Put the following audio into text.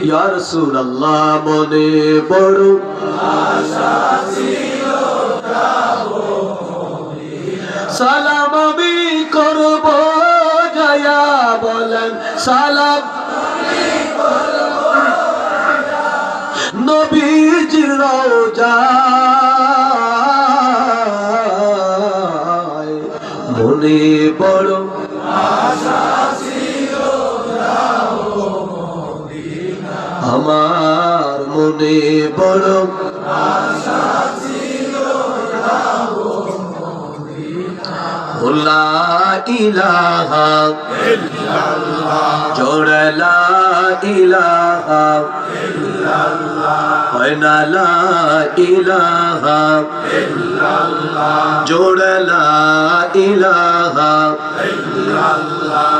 ইয়া রাসূলুল্লাহ মনে বড় আশা ছিল যাবো সালাম আমি করব যায়া বলেন সালাম আমি করব নবীজির রওজায় মনে বড় আশা ছিল যাবো মদিনা আমার মনে বড় আশা ছিল যাবো মদিনা লা ইলাহা ইল্লাল্লাহ জোড়ে লা ইলাহা ইল্লাল্লাহ হয় না লা ইলাহা ইল্লাল্লাহ জোড়ে লা ইলাহা ইল্লাল্লাহ